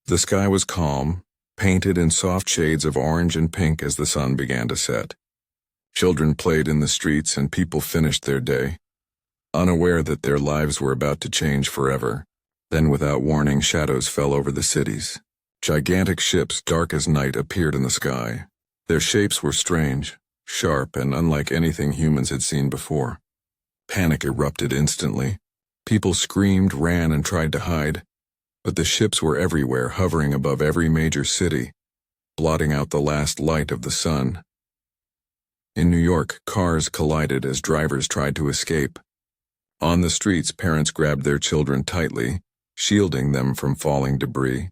The sky was calm, painted in soft shades of orange and pink as the sun began to set. Children played in the streets and people finished their day, unaware that their lives were about to change forever. Then without warning, shadows fell over the cities. Gigantic ships, dark as night, appeared in the sky. Their shapes were strange, sharp, and unlike anything humans had seen before. Panic erupted instantly. People screamed, ran, and tried to hide. But the ships were everywhere, hovering above every major city, blotting out the last light of the sun. In New York, cars collided as drivers tried to escape. On the streets, parents grabbed their children tightly, shielding them from falling debris.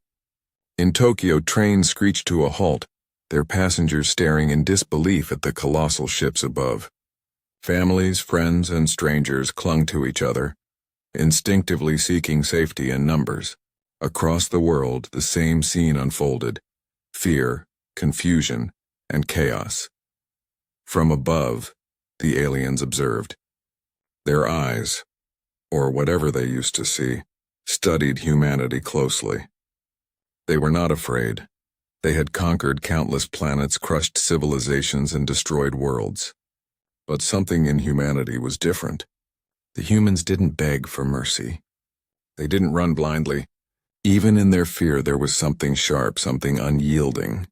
In Tokyo, trains screeched to a halt, their passengers staring in disbelief at the colossal ships above. Families, friends, and strangers clung to each other, instinctively seeking safety in numbers. Across the world, the same scene unfolded: fear, confusion, and chaos. From above, the aliens observed. Their eyes, or whatever they used to see, studied humanity closely. They were not afraid. They had conquered countless planets, crushed civilizations, and destroyed worlds. But something in humanity was different. The humans didn't beg for mercy. They didn't run blindly. Even in their fear, there was something sharp, something unyielding.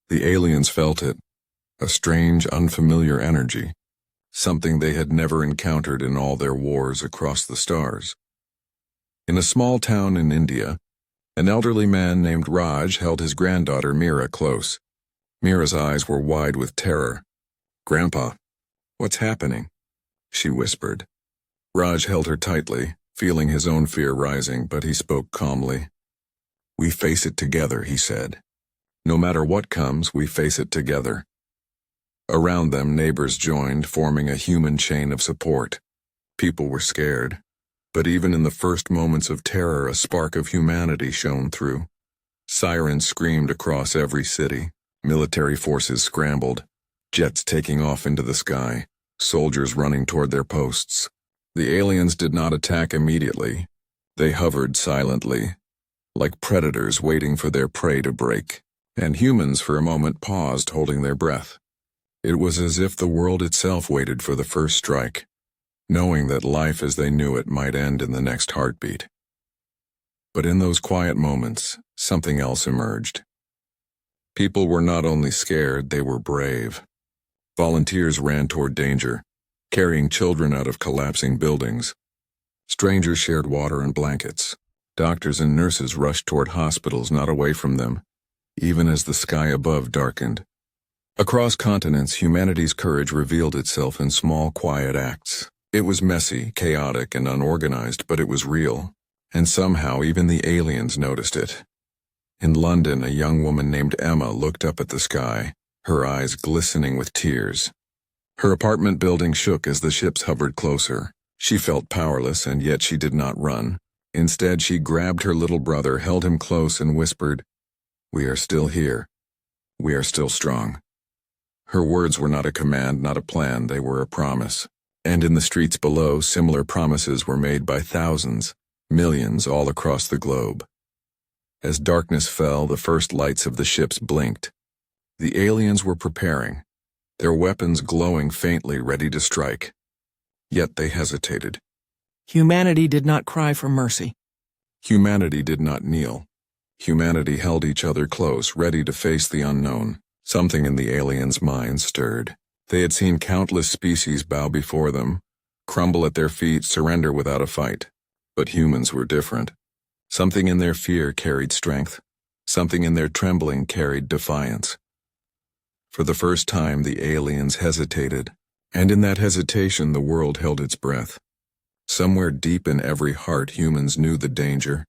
The aliens felt it, a strange, unfamiliar energy, something they had never encountered in all their wars across the stars. In a small town in India, an elderly man named Raj held his granddaughter Mira close. Mira's eyes were wide with terror. "Grandpa, what's happening?" she whispered. Raj held her tightly, feeling his own fear rising, but he spoke calmly. "We face it together," he said. "No matter what comes, we face it together." Around them, neighbors joined, forming a human chain of support. People were scared, but even in the first moments of terror, a spark of humanity shone through. Sirens screamed across every city. Military forces scrambled, jets taking off into the sky, soldiers running toward their posts. The aliens did not attack immediately. They hovered silently, like predators waiting for their prey to break, and humans for a moment paused, holding their breath. It was as if the world itself waited for the first strike, knowing that life as they knew it might end in the next heartbeat. But in those quiet moments, something else emerged. People were not only scared, they were brave. Volunteers ran toward danger, carrying children out of collapsing buildings. Strangers shared water and blankets. Doctors and nurses rushed toward hospitals, not away from them, even as the sky above darkened. Across continents, humanity's courage revealed itself in small, quiet acts. It was messy, chaotic, and unorganized, but it was real, and somehow even the aliens noticed it. In London, a young woman named Emma looked up at the sky, her eyes glistening with tears. Her apartment building shook as the ships hovered closer. She felt powerless, and yet she did not run. Instead, she grabbed her little brother, held him close, and whispered, "We are still here. We are still strong." Her words were not a command, not a plan, they were a promise. And in the streets below, similar promises were made by thousands, millions all across the globe. As darkness fell, the first lights of the ships blinked. The aliens were preparing, their weapons glowing faintly, ready to strike. Yet they hesitated. Humanity did not cry for mercy. Humanity did not kneel. Humanity held each other close, ready to face the unknown. Something in the aliens' minds stirred. They had seen countless species bow before them, crumble at their feet, surrender without a fight. But humans were different. Something in their fear carried strength. Something in their trembling carried defiance. For the first time, the aliens hesitated, and in that hesitation, the world held its breath. Somewhere deep in every heart, humans knew the danger,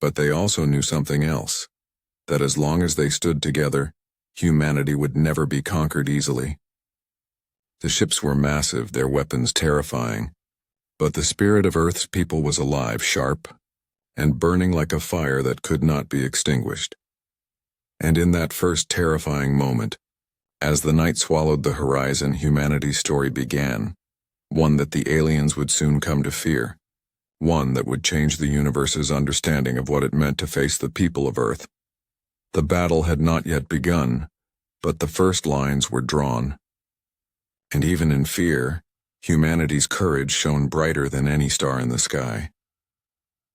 but they also knew something else, that as long as they stood together, humanity would never be conquered easily. The ships were massive, their weapons terrifying, but the spirit of Earth's people was alive, sharp, and burning like a fire that could not be extinguished. And in that first terrifying moment, as the night swallowed the horizon, humanity's story began, one that the aliens would soon come to fear, one that would change the universe's understanding of what it meant to face the people of Earth. The battle had not yet begun, but the first lines were drawn. And even in fear, humanity's courage shone brighter than any star in the sky.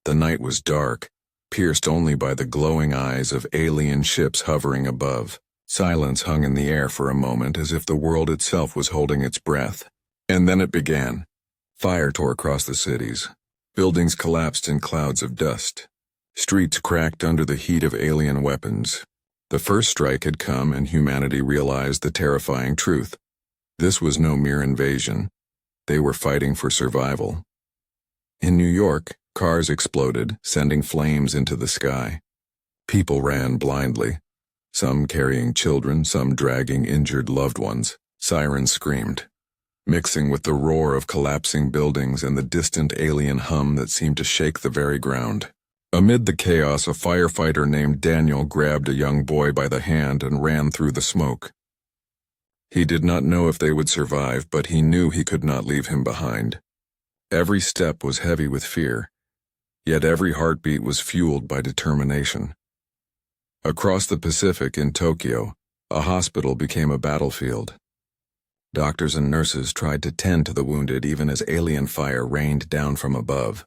The night was dark, pierced only by the glowing eyes of alien ships hovering above. Silence hung in the air for a moment as if the world itself was holding its breath. And then it began. Fire tore across the cities. Buildings collapsed in clouds of dust. Streets cracked under the heat of alien weapons. The first strike had come and humanity realized the terrifying truth. This was no mere invasion. They were fighting for survival. In New York, cars exploded, sending flames into the sky. People ran blindly, some carrying children, some dragging injured loved ones. Sirens screamed, mixing with the roar of collapsing buildings and the distant alien hum that seemed to shake the very ground. Amid the chaos, a firefighter named Daniel grabbed a young boy by the hand and ran through the smoke. He did not know if they would survive, but he knew he could not leave him behind. Every step was heavy with fear, yet every heartbeat was fueled by determination. Across the Pacific in Tokyo, a hospital became a battlefield. Doctors and nurses tried to tend to the wounded even as alien fire rained down from above.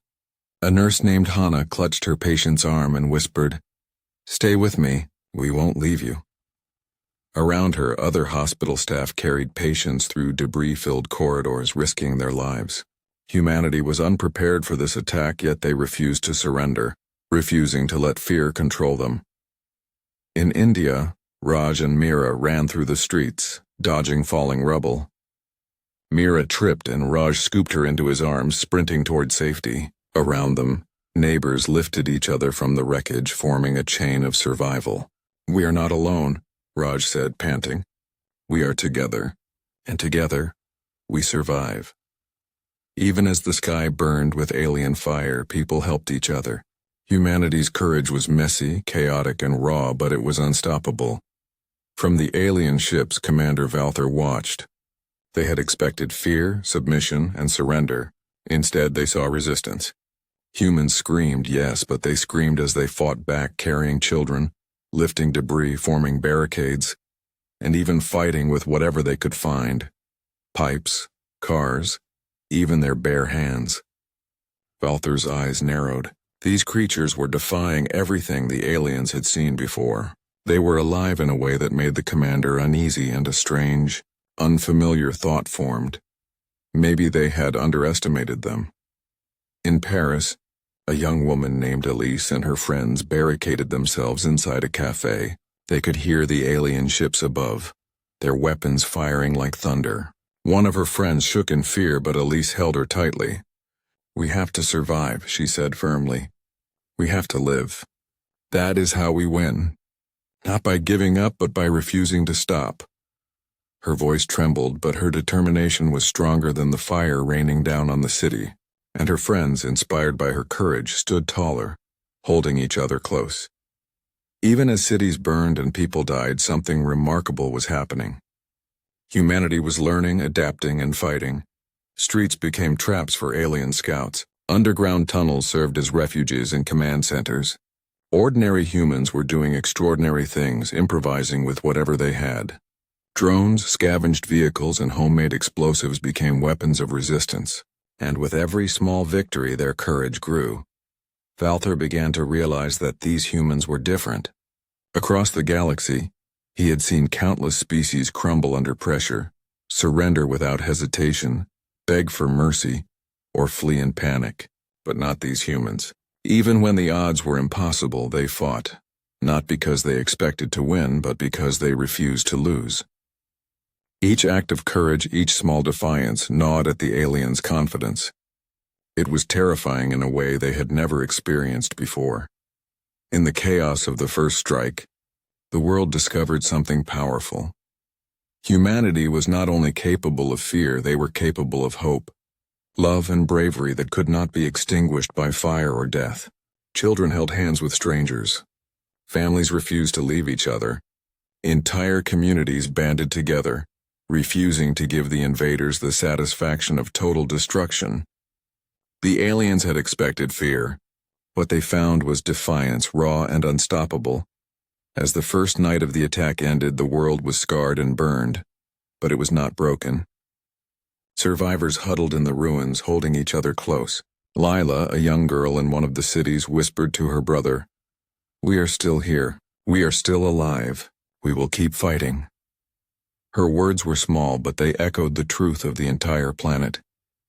A nurse named Hana clutched her patient's arm and whispered, "Stay with me, we won't leave you." Around her, other hospital staff carried patients through debris-filled corridors, risking their lives. Humanity was unprepared for this attack, yet they refused to surrender, refusing to let fear control them. In India, Raj and Meera ran through the streets, dodging falling rubble. Meera tripped and Raj scooped her into his arms, sprinting toward safety. Around them, neighbors lifted each other from the wreckage, forming a chain of survival. "We are not alone," Raj said, panting. "We are together, and together, we survive." Even as the sky burned with alien fire, people helped each other. Humanity's courage was messy, chaotic, and raw, but it was unstoppable. From the alien ships, Commander Valther watched. They had expected fear, submission, and surrender. Instead, they saw resistance. Humans screamed, yes, but they screamed as they fought back, carrying children, lifting debris, forming barricades, and even fighting with whatever they could find. Pipes, cars, even their bare hands. Valther's eyes narrowed. These creatures were defying everything the aliens had seen before. They were alive in a way that made the commander uneasy, and a strange, unfamiliar thought formed. Maybe they had underestimated them. In Paris, a young woman named Elise and her friends barricaded themselves inside a cafe. They could hear the alien ships above, their weapons firing like thunder. One of her friends shook in fear, but Elise held her tightly. "We have to survive," she said firmly. "We have to live. That is how we win. Not by giving up, but by refusing to stop." Her voice trembled, but her determination was stronger than the fire raining down on the city, and her friends, inspired by her courage, stood taller, holding each other close. Even as cities burned and people died, something remarkable was happening. Humanity was learning, adapting, and fighting. Streets became traps for alien scouts. Underground tunnels served as refuges and command centers. Ordinary humans were doing extraordinary things, improvising with whatever they had. Drones, scavenged vehicles, and homemade explosives became weapons of resistance, and with every small victory their courage grew. Valther began to realize that these humans were different. Across the galaxy, he had seen countless species crumble under pressure, surrender without hesitation, beg for mercy, or flee in panic. But not these humans. Even when the odds were impossible, they fought, not because they expected to win, but because they refused to lose. Each act of courage, each small defiance, gnawed at the aliens' confidence. It was terrifying in a way they had never experienced before. In the chaos of the first strike, the world discovered something powerful. Humanity was not only capable of fear, they were capable of hope, love, and bravery that could not be extinguished by fire or death. Children held hands with strangers. Families refused to leave each other. Entire communities banded together, refusing to give the invaders the satisfaction of total destruction. The aliens had expected fear. What they found was defiance, raw and unstoppable. As the first night of the attack ended, the world was scarred and burned, but it was not broken. Survivors huddled in the ruins, holding each other close. Lila, a young girl in one of the cities, whispered to her brother, "We are still here. We are still alive. We will keep fighting." Her words were small, but they echoed the truth of the entire planet.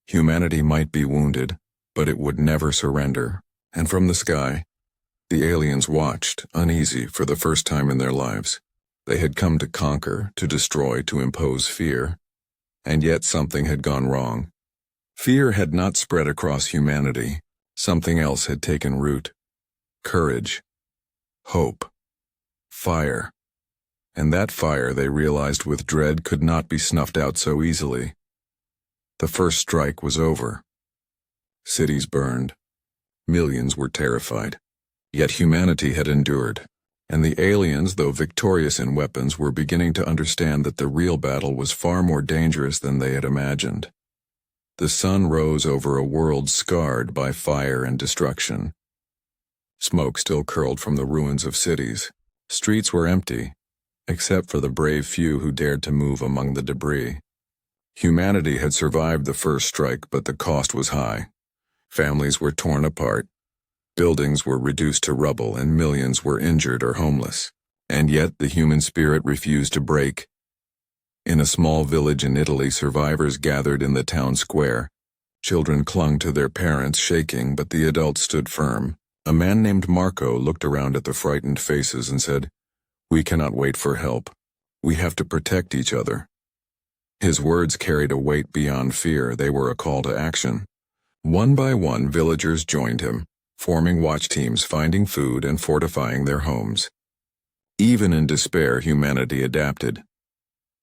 Humanity might be wounded, but it would never surrender. And from the sky, the aliens watched, uneasy for the first time in their lives. They had come to conquer, to destroy, to impose fear. And yet something had gone wrong. Fear had not spread across humanity. Something else had taken root. Courage. Hope. Fire. And that fire, they realized with dread, could not be snuffed out so easily. The first strike was over. Cities burned. Millions were terrified. Yet humanity had endured. And the aliens, though victorious in weapons, were beginning to understand that the real battle was far more dangerous than they had imagined. The sun rose over a world scarred by fire and destruction. Smoke still curled from the ruins of cities. Streets were empty, except for the brave few who dared to move among the debris. Humanity had survived the first strike, but the cost was high. Families were torn apart. Buildings were reduced to rubble, and millions were injured or homeless. And yet the human spirit refused to break. In a small village in Italy, survivors gathered in the town square. Children clung to their parents, shaking, but the adults stood firm. A man named Marco looked around at the frightened faces and said, "We cannot wait for help. We have to protect each other." His words carried a weight beyond fear. They were a call to action. One by one, villagers joined him, forming watch teams, finding food and fortifying their homes. Even in despair, humanity adapted.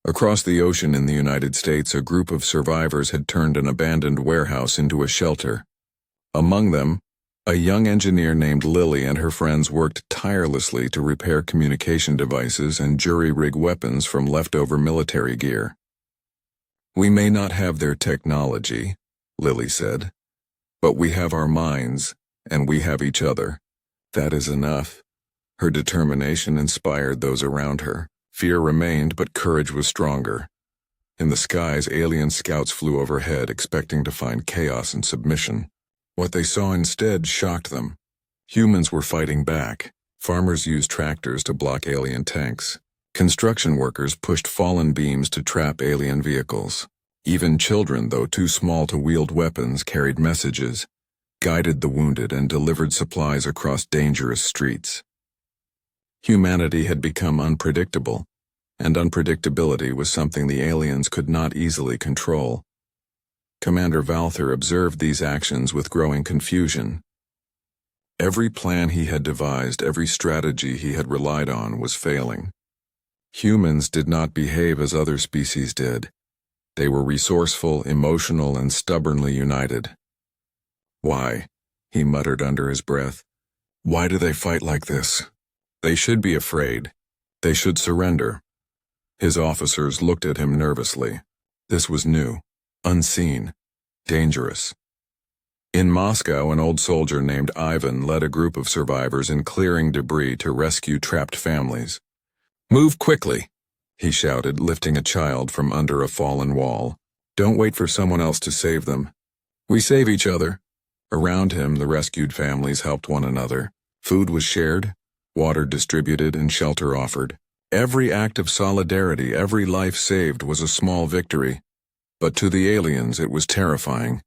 Across the ocean in the United States, a group of survivors had turned an abandoned warehouse into a shelter. Among them, a young engineer named Lily and her friends worked tirelessly to repair communication devices and jury-rig weapons from leftover military gear. "We may not have their technology," Lily said, "but we have our minds, and we have each other. That is enough." Her determination inspired those around her. Fear remained, but courage was stronger. In the skies, alien scouts flew overhead, expecting to find chaos and submission. What they saw instead shocked them. Humans were fighting back. Farmers used tractors to block alien tanks. Construction workers pushed fallen beams to trap alien vehicles. Even children, though too small to wield weapons, carried messages, guided the wounded, and delivered supplies across dangerous streets. Humanity had become unpredictable, and unpredictability was something the aliens could not easily control. Commander Valther observed these actions with growing confusion. Every plan he had devised, every strategy he had relied on, was failing. Humans did not behave as other species did. They were resourceful, emotional, and stubbornly united. "Why?" he muttered under his breath. "Why do they fight like this? They should be afraid. They should surrender." His officers looked at him nervously. This was new, unseen, dangerous. In Moscow, an old soldier named Ivan led a group of survivors in clearing debris to rescue trapped families. "Move quickly," he shouted, lifting a child from under a fallen wall. "Don't wait for someone else to save them. We save each other." Around him, the rescued families helped one another. Food was shared, water distributed, and shelter offered. Every act of solidarity, every life saved, was a small victory. But to the aliens, it was terrifying.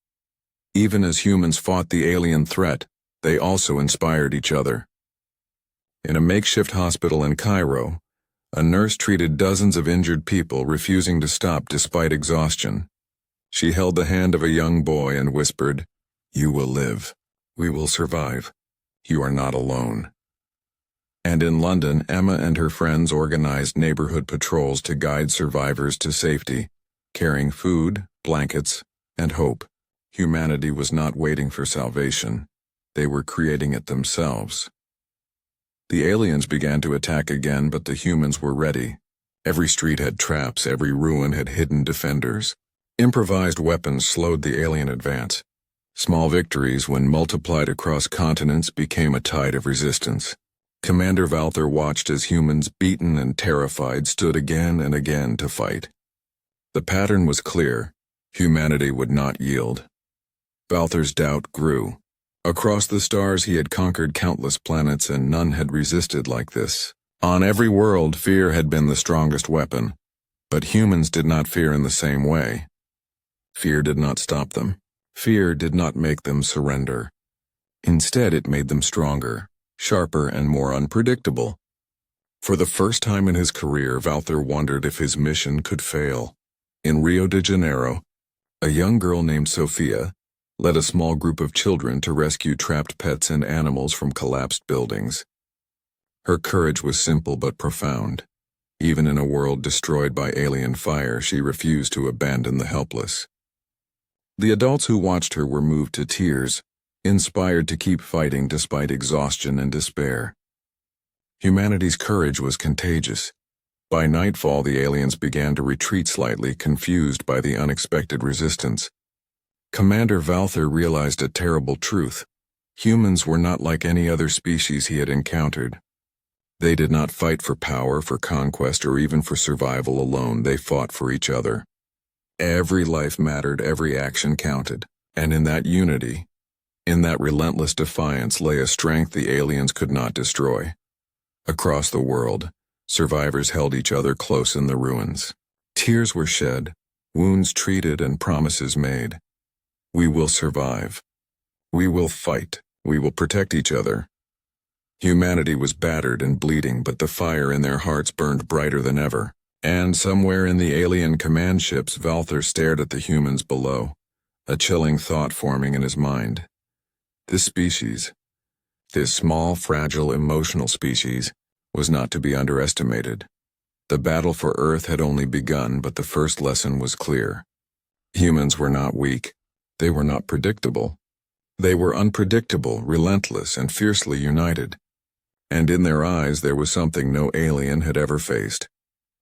Even as humans fought the alien threat, they also inspired each other. In a makeshift hospital in Cairo, a nurse treated dozens of injured people, refusing to stop despite exhaustion. She held the hand of a young boy and whispered, "You will live. We will survive. You are not alone." And in London, Emma and her friends organized neighborhood patrols to guide survivors to safety, carrying food, blankets, and hope. Humanity was not waiting for salvation. They were creating it themselves. The aliens began to attack again, but the humans were ready. Every street had traps, every ruin had hidden defenders. Improvised weapons slowed the alien advance. Small victories, when multiplied across continents, became a tide of resistance. Commander Valther watched as humans, beaten and terrified, stood again and again to fight. The pattern was clear. Humanity would not yield. Valther's doubt grew. Across the stars he had conquered countless planets, and none had resisted like this. On every world, fear had been the strongest weapon. But humans did not fear in the same way. Fear did not stop them. Fear did not make them surrender. Instead, it made them stronger, sharper, and more unpredictable. For the first time in his career, Valther wondered if his mission could fail. In Rio de Janeiro, a young girl named Sofia led a small group of children to rescue trapped pets and animals from collapsed buildings. Her courage was simple but profound. Even in a world destroyed by alien fire, she refused to abandon the helpless. The adults who watched her were moved to tears, inspired to keep fighting despite exhaustion and despair. Humanity's courage was contagious. By nightfall, the aliens began to retreat slightly, confused by the unexpected resistance. Commander Valther realized a terrible truth. Humans were not like any other species he had encountered. They did not fight for power, for conquest, or even for survival alone. They fought for each other. Every life mattered, every action counted. And in that unity, in that relentless defiance, lay a strength the aliens could not destroy. Across the world, survivors held each other close in the ruins. Tears were shed, wounds treated, and promises made. We will survive. We will fight. We will protect each other. Humanity was battered and bleeding, but the fire in their hearts burned brighter than ever. And somewhere in the alien command ships, Valther stared at the humans below, a chilling thought forming in his mind. This species, this small, fragile, emotional species, was not to be underestimated. The battle for Earth had only begun, but the first lesson was clear. Humans were not weak. They were not predictable. They were unpredictable, relentless, and fiercely united. And in their eyes there was something no alien had ever faced: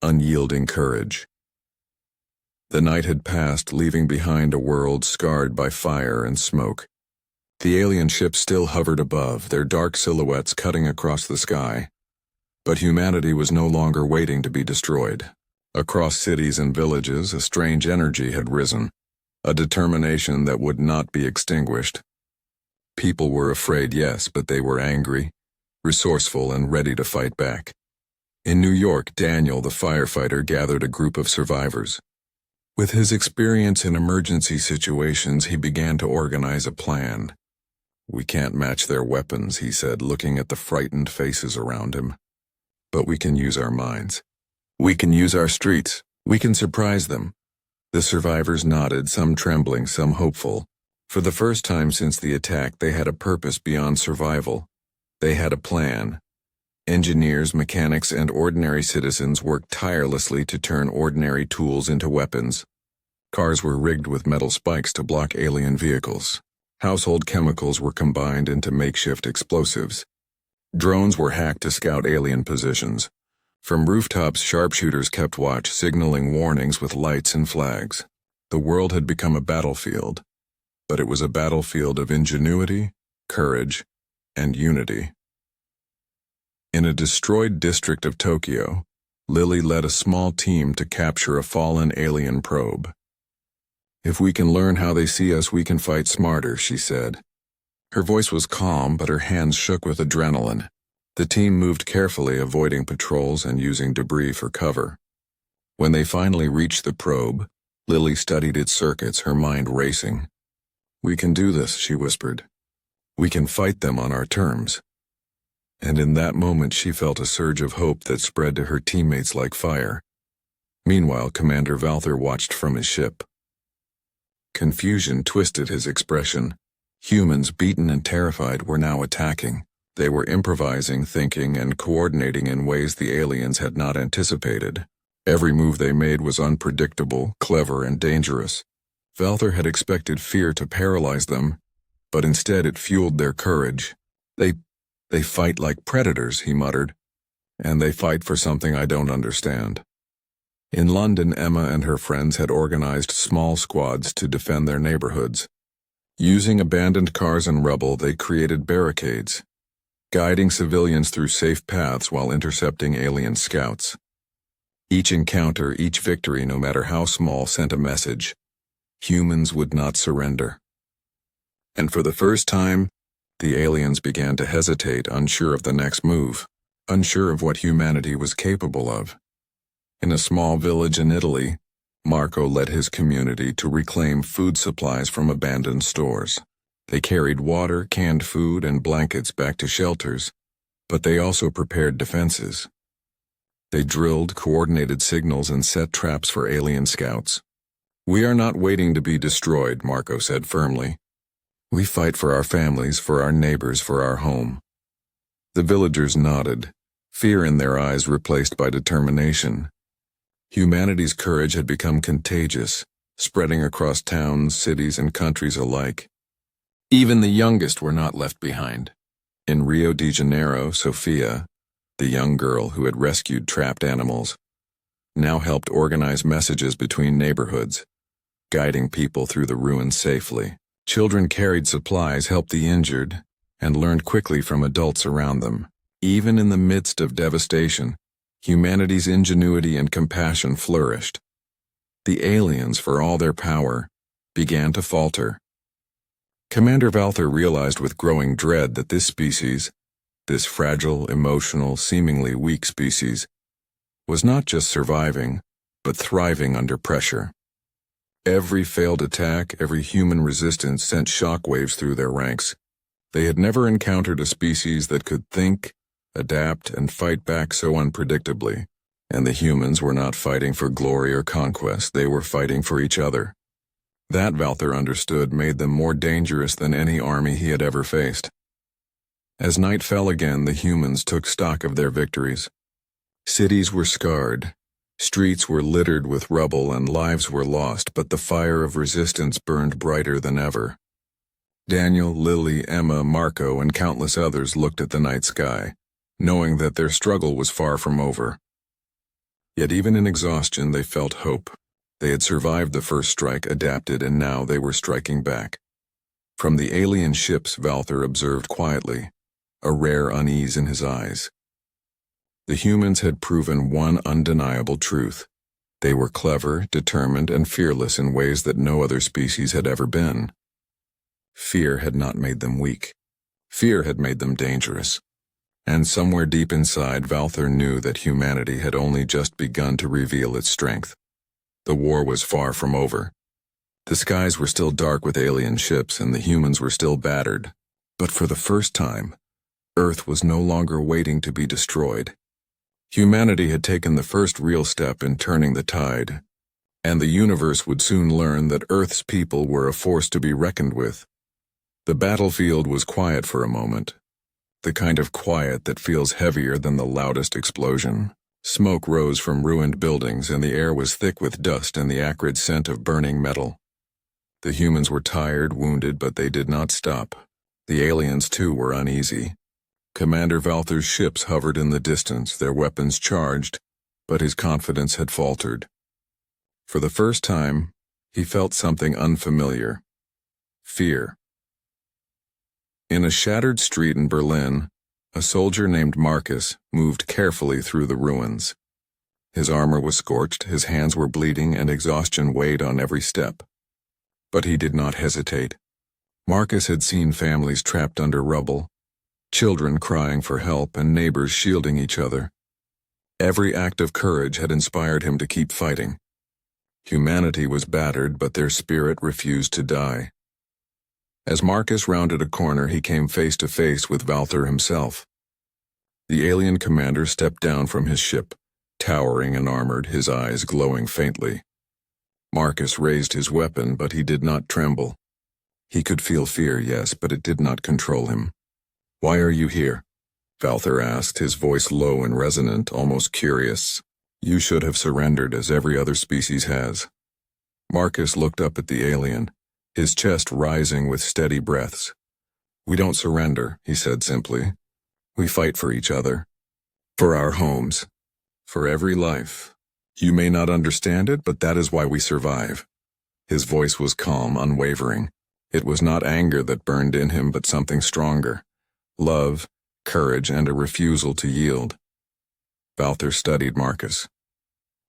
unyielding courage. The night had passed, leaving behind a world scarred by fire and smoke. The alien ships still hovered above, their dark silhouettes cutting across the sky. But humanity was no longer waiting to be destroyed. Across cities and villages, a strange energy had risen, a determination that would not be extinguished. People were afraid, yes, but they were angry, resourceful, and ready to fight back. In New York, Daniel, the firefighter, gathered a group of survivors. With his experience in emergency situations, he began to organize a plan. "We can't match their weapons," he said, looking at the frightened faces around him. "But we can use our minds. We can use our streets. We can surprise them." The survivors nodded, some trembling, some hopeful. For the first time since the attack, they had a purpose beyond survival. They had a plan. Engineers, mechanics, and ordinary citizens worked tirelessly to turn ordinary tools into weapons. Cars were rigged with metal spikes to block alien vehicles. Household chemicals were combined into makeshift explosives. Drones were hacked to scout alien positions. From rooftops, sharpshooters kept watch, signaling warnings with lights and flags. The world had become a battlefield, but it was a battlefield of ingenuity, courage, and unity. In a destroyed district of Tokyo, Lily led a small team to capture a fallen alien probe. "If we can learn how they see us, we can fight smarter," she said. Her voice was calm, but her hands shook with adrenaline. The team moved carefully, avoiding patrols and using debris for cover. When they finally reached the probe, Lily studied its circuits, her mind racing. "We can do this," she whispered. "We can fight them on our terms." And in that moment she felt a surge of hope that spread to her teammates like fire. Meanwhile, Commander Valther watched from his ship. Confusion twisted his expression. Humans, beaten and terrified, were now attacking. They were improvising, thinking, and coordinating in ways the aliens had not anticipated. Every move they made was unpredictable, clever, and dangerous. Valther had expected fear to paralyze them, but instead it fueled their courage. They fight like predators," he muttered, "and they fight for something I don't understand." In London, Emma and her friends had organized small squads to defend their neighborhoods. Using abandoned cars and rubble, they created barricades, guiding civilians through safe paths while intercepting alien scouts. Each encounter, each victory, no matter how small, sent a message. Humans would not surrender. And for the first time, the aliens began to hesitate, unsure of the next move, unsure of what humanity was capable of. In a small village in Italy, Marco led his community to reclaim food supplies from abandoned stores. They carried water, canned food, and blankets back to shelters, but they also prepared defenses. They drilled, coordinated signals, and set traps for alien scouts. "We are not waiting to be destroyed," Marco said firmly. "We fight for our families, for our neighbors, for our home." The villagers nodded, fear in their eyes replaced by determination. Humanity's courage had become contagious, spreading across towns, cities, and countries alike. Even the youngest were not left behind. In Rio de Janeiro, Sofia, the young girl who had rescued trapped animals, now helped organize messages between neighborhoods, guiding people through the ruins safely. Children carried supplies, helped the injured, and learned quickly from adults around them. Even in the midst of devastation, humanity's ingenuity and compassion flourished. The aliens, for all their power, began to falter. Commander Valther realized with growing dread that this species, this fragile, emotional, seemingly weak species, was not just surviving, but thriving under pressure. Every failed attack, every human resistance sent shockwaves through their ranks. They had never encountered a species that could think, adapt, and fight back so unpredictably. And the humans were not fighting for glory or conquest, they were fighting for each other. That, Valther understood, made them more dangerous than any army he had ever faced. As night fell again, the humans took stock of their victories. Cities were scarred, streets were littered with rubble, and lives were lost, but the fire of resistance burned brighter than ever. Daniel, Lily, Emma, Marco, and countless others looked at the night sky, knowing that their struggle was far from over. Yet even in exhaustion, they felt hope. They had survived the first strike, adapted, and now they were striking back. From the alien ships, Valther observed quietly, a rare unease in his eyes. The humans had proven one undeniable truth. They were clever, determined, and fearless in ways that no other species had ever been. Fear had not made them weak. Fear had made them dangerous. And somewhere deep inside, Valther knew that humanity had only just begun to reveal its strength. The war was far from over. The skies were still dark with alien ships, and the humans were still battered. But for the first time, Earth was no longer waiting to be destroyed. Humanity had taken the first real step in turning the tide, and the universe would soon learn that Earth's people were a force to be reckoned with. The battlefield was quiet for a moment, the kind of quiet that feels heavier than the loudest explosion. Smoke rose from ruined buildings, and the air was thick with dust and the acrid scent of burning metal. The humans were tired, wounded, but they did not stop. The aliens, too, were uneasy. Commander Valther's ships hovered in the distance, their weapons charged, but his confidence had faltered. For the first time, he felt something unfamiliar: fear. In a shattered street in Berlin, a soldier named Marcus moved carefully through the ruins. His armor was scorched, his hands were bleeding, and exhaustion weighed on every step. But he did not hesitate. Marcus had seen families trapped under rubble, children crying for help, and neighbors shielding each other. Every act of courage had inspired him to keep fighting. Humanity was battered, but their spirit refused to die. As Marcus rounded a corner, he came face to face with Valther himself. The alien commander stepped down from his ship, towering and armored, his eyes glowing faintly. Marcus raised his weapon, but he did not tremble. He could feel fear, yes, but it did not control him. "Why are you here?" Valther asked, his voice low and resonant, almost curious. "You should have surrendered, as every other species has." Marcus looked up at the alien, his chest rising with steady breaths. "We don't surrender," he said simply. "We fight for each other, for our homes, for every life. You may not understand it, but that is why we survive." His voice was calm, unwavering. It was not anger that burned in him, but something stronger: love, courage, and a refusal to yield. Valther studied Marcus.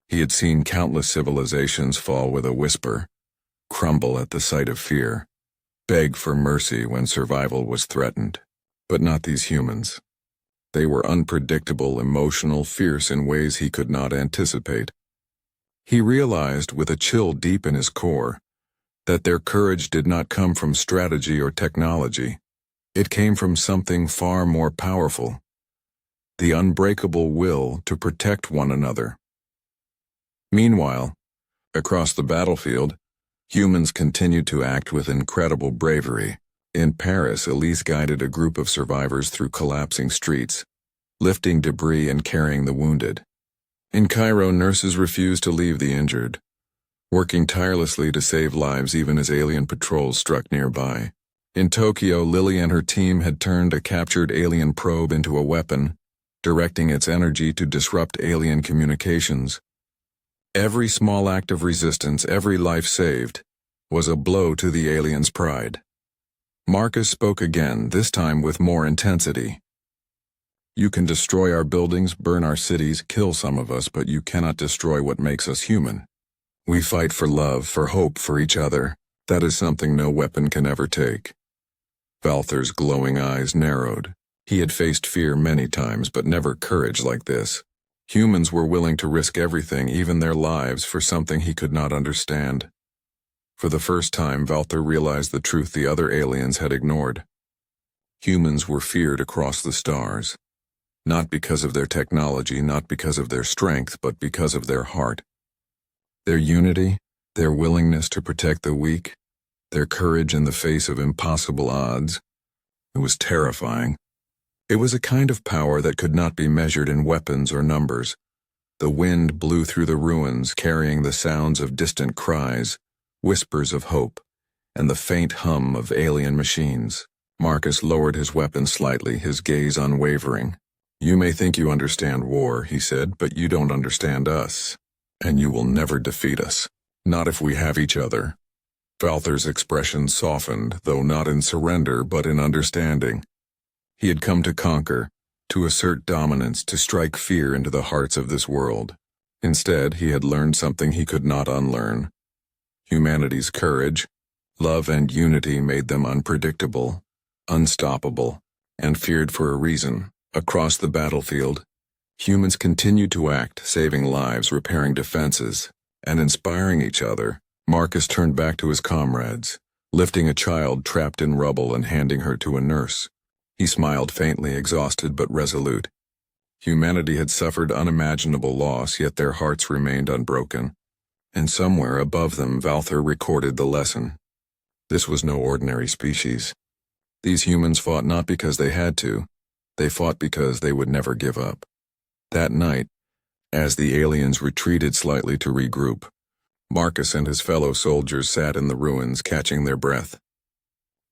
He had seen countless civilizations fall with a whisper, crumble at the sight of fear, beg for mercy when survival was threatened. But not these humans. They were unpredictable, emotional, fierce in ways he could not anticipate. He realized, with a chill deep in his core, that their courage did not come from strategy or technology. It came from something far more powerful: the unbreakable will to protect one another. Meanwhile, across the battlefield, humans continued to act with incredible bravery. In Paris, Elise guided a group of survivors through collapsing streets, lifting debris and carrying the wounded. In Cairo, nurses refused to leave the injured, working tirelessly to save lives even as alien patrols struck nearby. In Tokyo, Lily and her team had turned a captured alien probe into a weapon, directing its energy to disrupt alien communications. Every small act of resistance, every life saved, was a blow to the aliens' pride. Marcus spoke again, this time with more intensity. "You can destroy our buildings, burn our cities, kill some of us, but you cannot destroy what makes us human. We fight for love, for hope, for each other. That is something no weapon can ever take." Valther's glowing eyes narrowed. He had faced fear many times, but never courage like this. Humans were willing to risk everything, even their lives, for something he could not understand. For the first time, Valther realized the truth the other aliens had ignored. Humans were feared across the stars. Not because of their technology, not because of their strength, but because of their heart. Their unity, their willingness to protect the weak, their courage in the face of impossible odds. It was terrifying. It was a kind of power that could not be measured in weapons or numbers. The wind blew through the ruins, carrying the sounds of distant cries, whispers of hope, and the faint hum of alien machines. Marcus lowered his weapon slightly, his gaze unwavering. "You may think you understand war," he said, "but you don't understand us. And you will never defeat us. Not if we have each other." Valther's expression softened, though not in surrender, but in understanding. He had come to conquer, to assert dominance, to strike fear into the hearts of this world. Instead, he had learned something he could not unlearn. Humanity's courage, love, and unity made them unpredictable, unstoppable, and feared for a reason. Across the battlefield, humans continued to act, saving lives, repairing defenses, and inspiring each other. Marcus turned back to his comrades, lifting a child trapped in rubble and handing her to a nurse. He smiled faintly, exhausted but resolute. Humanity had suffered unimaginable loss, yet their hearts remained unbroken. And somewhere above them, Valther recorded the lesson. This was no ordinary species. These humans fought not because they had to. They fought because they would never give up. That night, as the aliens retreated slightly to regroup, Marcus and his fellow soldiers sat in the ruins, catching their breath.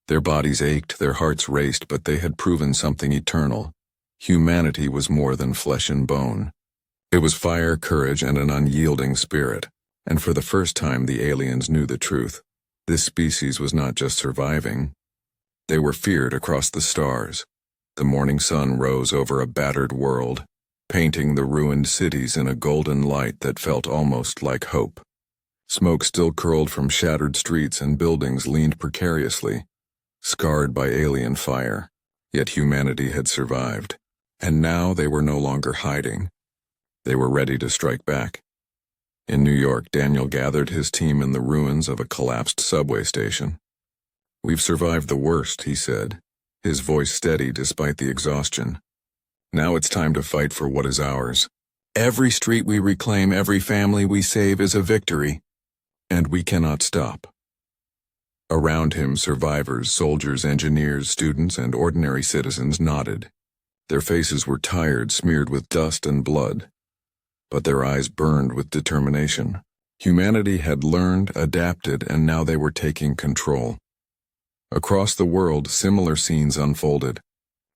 Their bodies ached, their hearts raced, but they had proven something eternal. Humanity was more than flesh and bone. It was fire, courage, and an unyielding spirit. And for the first time, the aliens knew the truth. This species was not just surviving. They were feared across the stars. The morning sun rose over a battered world, painting the ruined cities in a golden light that felt almost like hope. Smoke still curled from shattered streets, and buildings leaned precariously, scarred by alien fire. Yet humanity had survived. And now they were no longer hiding. They were ready to strike back. In New York, Daniel gathered his team in the ruins of a collapsed subway station. "We've survived the worst," he said, his voice steady despite the exhaustion. "Now it's time to fight for what is ours. Every street we reclaim, every family we save is a victory. And we cannot stop." Around him, survivors, soldiers, engineers, students, and ordinary citizens nodded. Their faces were tired, smeared with dust and blood, but their eyes burned with determination. Humanity had learned, adapted, and now they were taking control. Across the world, similar scenes unfolded.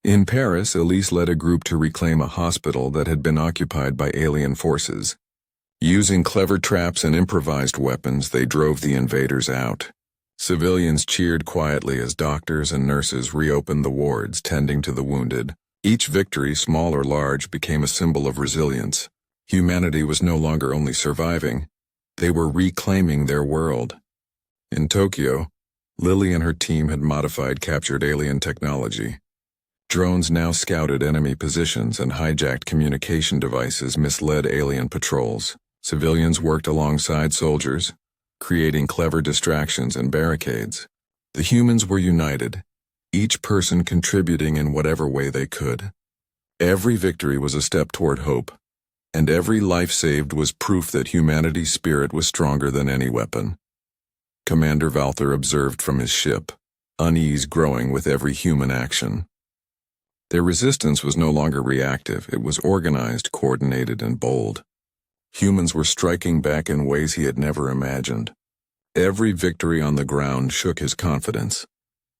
In Paris, Elise led a group to reclaim a hospital that had been occupied by alien forces. Using clever traps and improvised weapons, they drove the invaders out. Civilians cheered quietly as doctors and nurses reopened the wards tending to the wounded. Each victory, small or large, became a symbol of resilience. Humanity was no longer only surviving, they were reclaiming their world. In Tokyo, Lily and her team had modified captured alien technology. Drones now scouted enemy positions and hijacked communication devices misled alien patrols. Civilians worked alongside soldiers, creating clever distractions and barricades. The humans were united, each person contributing in whatever way they could. Every victory was a step toward hope, and every life saved was proof that humanity's spirit was stronger than any weapon. Commander Valther observed from his ship, unease growing with every human action. Their resistance was no longer reactive, it was organized, coordinated, and bold. Humans were striking back in ways he had never imagined. Every victory on the ground shook his confidence,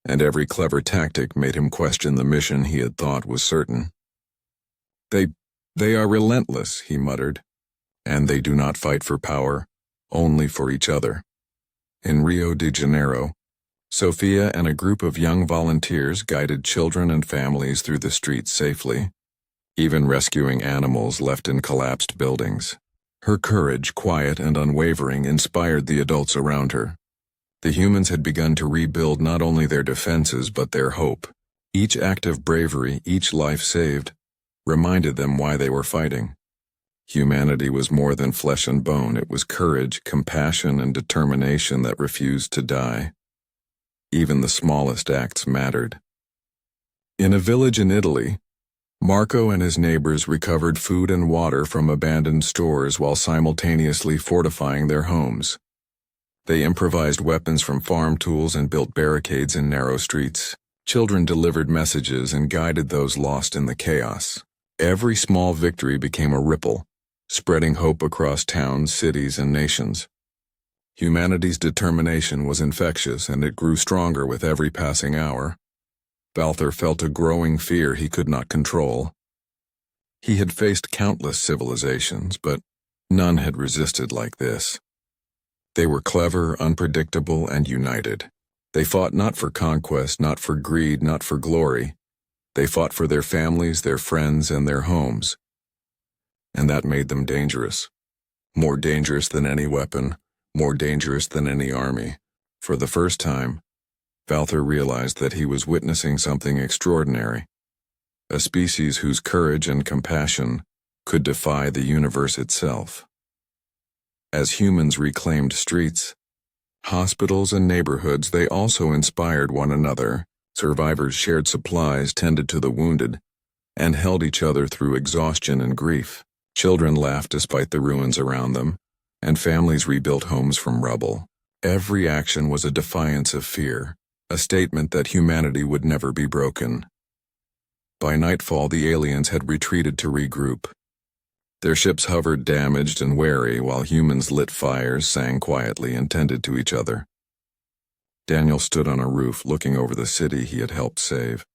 and every clever tactic made him question the mission he had thought was certain. They are relentless, he muttered, and they do not fight for power, only for each other. In Rio de Janeiro, Sophia and a group of young volunteers guided children and families through the streets safely, even rescuing animals left in collapsed buildings. Her courage, quiet and unwavering, inspired the adults around her. The humans had begun to rebuild not only their defenses but their hope. Each act of bravery, each life saved, reminded them why they were fighting. Humanity was more than flesh and bone, it was courage, compassion, and determination that refused to die. Even the smallest acts mattered. In a village in Italy, Marco and his neighbors recovered food and water from abandoned stores while simultaneously fortifying their homes. They improvised weapons from farm tools and built barricades in narrow streets. Children delivered messages and guided those lost in the chaos. Every small victory became a ripple, spreading hope across towns, cities, and nations. Humanity's determination was infectious, and it grew stronger with every passing hour. Valther felt a growing fear he could not control. He had faced countless civilizations, but none had resisted like this. They were clever, unpredictable, and united. They fought not for conquest, not for greed, not for glory. They fought for their families, their friends, and their homes. And that made them dangerous. More dangerous than any weapon, more dangerous than any army. For the first time, Valther realized that he was witnessing something extraordinary. A species whose courage and compassion could defy the universe itself. As humans reclaimed streets, hospitals, and neighborhoods, they also inspired one another. Survivors shared supplies, tended to the wounded, and held each other through exhaustion and grief. Children laughed despite the ruins around them, and families rebuilt homes from rubble. Every action was a defiance of fear, a statement that humanity would never be broken. By nightfall, the aliens had retreated to regroup. Their ships hovered damaged and wary while humans lit fires, sang quietly, and tended to each other. Daniel stood on a roof looking over the city he had helped save.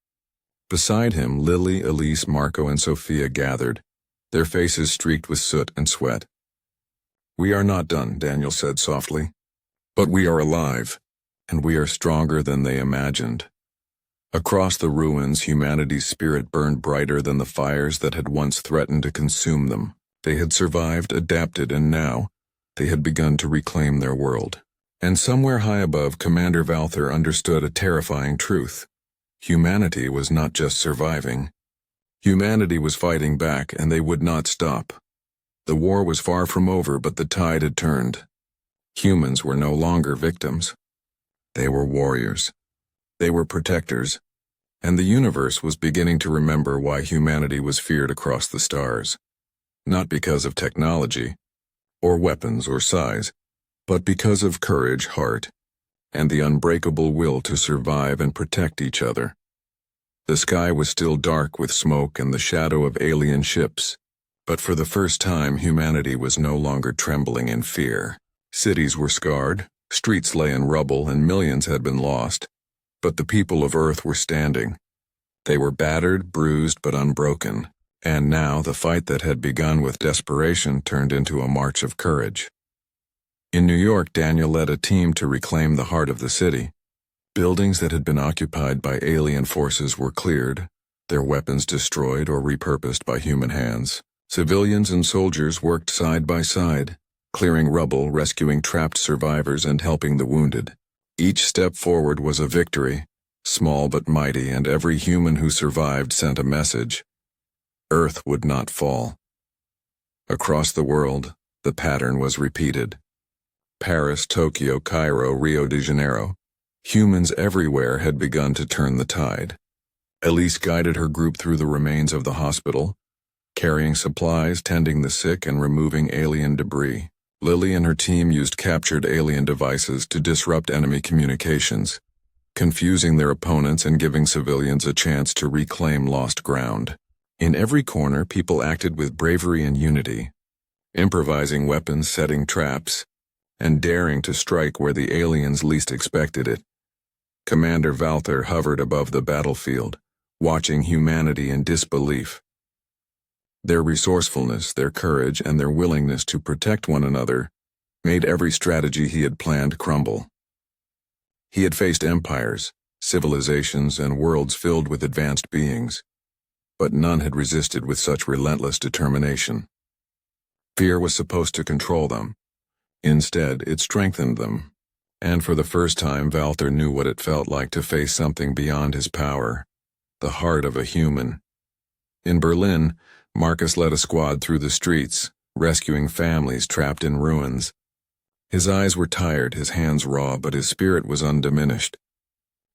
Beside him, Lily, Elise, Marco, and Sophia gathered, their faces streaked with soot and sweat. "We are not done," Daniel said softly. "But we are alive, and we are stronger than they imagined." Across the ruins, humanity's spirit burned brighter than the fires that had once threatened to consume them. They had survived, adapted, and now they had begun to reclaim their world. And somewhere high above, Commander Valther understood a terrifying truth. Humanity was not just surviving. Humanity was fighting back, and they would not stop. The war was far from over, but the tide had turned. Humans were no longer victims. They were warriors. They were protectors. And the universe was beginning to remember why humanity was feared across the stars. Not because of technology, or weapons, or size, but because of courage, heart, and the unbreakable will to survive and protect each other. The sky was still dark with smoke and the shadow of alien ships, but for the first time humanity was no longer trembling in fear. Cities were scarred, streets lay in rubble, and millions had been lost, but the people of Earth were standing. They were battered, bruised, but unbroken, and now the fight that had begun with desperation turned into a march of courage. In New York, Daniel led a team to reclaim the heart of the city. Buildings that had been occupied by alien forces were cleared, their weapons destroyed or repurposed by human hands. Civilians and soldiers worked side by side, clearing rubble, rescuing trapped survivors, and helping the wounded. Each step forward was a victory, small but mighty, and every human who survived sent a message. Earth would not fall. Across the world, the pattern was repeated. Paris, Tokyo, Cairo, Rio de Janeiro. Humans everywhere had begun to turn the tide. Elise guided her group through the remains of the hospital, carrying supplies, tending the sick, and removing alien debris. Lily and her team used captured alien devices to disrupt enemy communications, confusing their opponents and giving civilians a chance to reclaim lost ground. In every corner, people acted with bravery and unity, improvising weapons, setting traps, and daring to strike where the aliens least expected it. Commander Valther hovered above the battlefield, watching humanity in disbelief. Their resourcefulness, their courage, and their willingness to protect one another made every strategy he had planned crumble. He had faced empires, civilizations, and worlds filled with advanced beings, but none had resisted with such relentless determination. Fear was supposed to control them. Instead, it strengthened them. And for the first time, Valther knew what it felt like to face something beyond his power, the heart of a human. In Berlin, Marcus led a squad through the streets, rescuing families trapped in ruins. His eyes were tired, his hands raw, but his spirit was undiminished.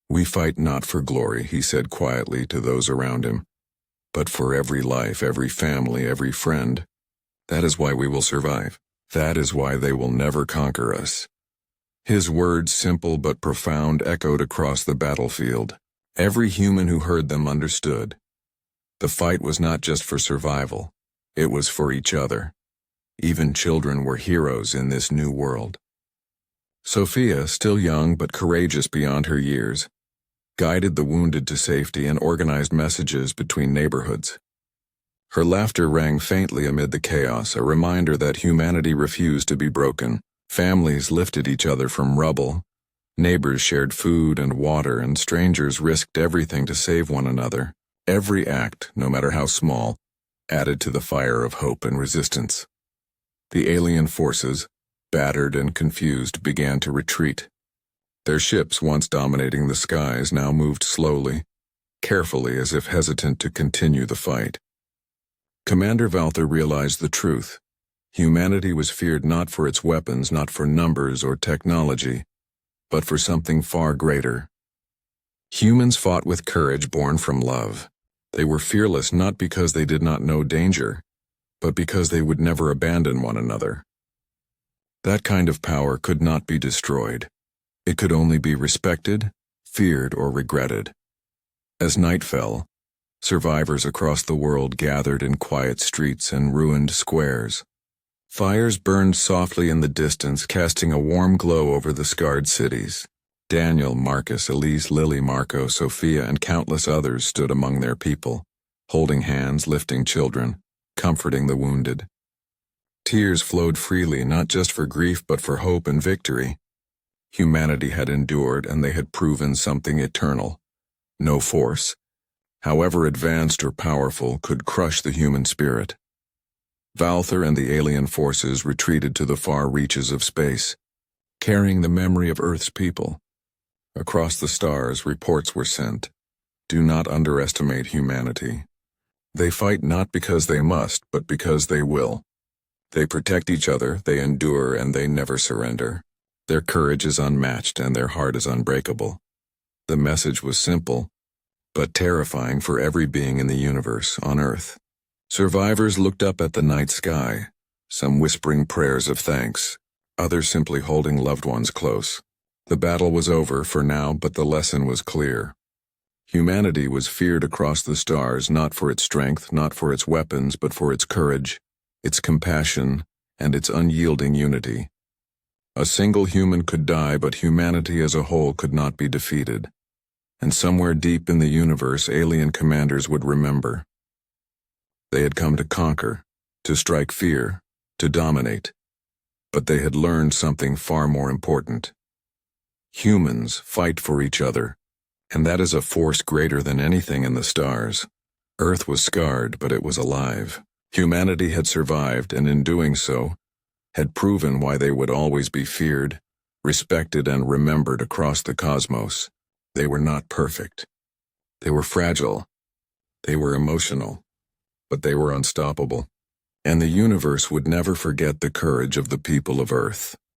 "We fight not for glory," he said quietly to those around him, "but for every life, every family, every friend. That is why we will survive. That is why they will never conquer us." His words, simple but profound, echoed across the battlefield. Every human who heard them understood. The fight was not just for survival, it was for each other. Even children were heroes in this new world. Sophia, still young but courageous beyond her years, guided the wounded to safety and organized messages between neighborhoods. Her laughter rang faintly amid the chaos, a reminder that humanity refused to be broken. Families lifted each other from rubble, neighbors shared food and water, and strangers risked everything to save one another. Every act, no matter how small, added to the fire of hope and resistance. The alien forces, battered and confused, began to retreat. Their ships, once dominating the skies, now moved slowly, carefully, as if hesitant to continue the fight. Commander Valther realized the truth. Humanity was feared not for its weapons, not for numbers or technology, but for something far greater. Humans fought with courage born from love. They were fearless not because they did not know danger, but because they would never abandon one another. That kind of power could not be destroyed. It could only be respected, feared, or regretted. As night fell, survivors across the world gathered in quiet streets and ruined squares. Fires burned softly in the distance, casting a warm glow over the scarred cities. Daniel, Marcus, Elise, Lily, Marco, Sophia, and countless others stood among their people, holding hands, lifting children, comforting the wounded. Tears flowed freely, not just for grief but for hope and victory. Humanity had endured, and they had proven something eternal. No force, however advanced or powerful, could crush the human spirit. Valther and the alien forces retreated to the far reaches of space, carrying the memory of Earth's people. Across the stars, reports were sent. Do not underestimate humanity. They fight not because they must, but because they will. They protect each other, they endure, and they never surrender. Their courage is unmatched, and their heart is unbreakable. The message was simple, but terrifying for every being in the universe, on Earth. Survivors looked up at the night sky, some whispering prayers of thanks, others simply holding loved ones close. The battle was over for now, but the lesson was clear. Humanity was feared across the stars, not for its strength, not for its weapons, but for its courage, its compassion, and its unyielding unity. A single human could die, but humanity as a whole could not be defeated. And somewhere deep in the universe, alien commanders would remember. They had come to conquer, to strike fear, to dominate. But they had learned something far more important. Humans fight for each other, and that is a force greater than anything in the stars. Earth was scarred, but it was alive. Humanity had survived, and in doing so, had proven why they would always be feared, respected, and remembered across the cosmos. They were not perfect. They were fragile. They were emotional. But they were unstoppable. And the universe would never forget the courage of the people of Earth.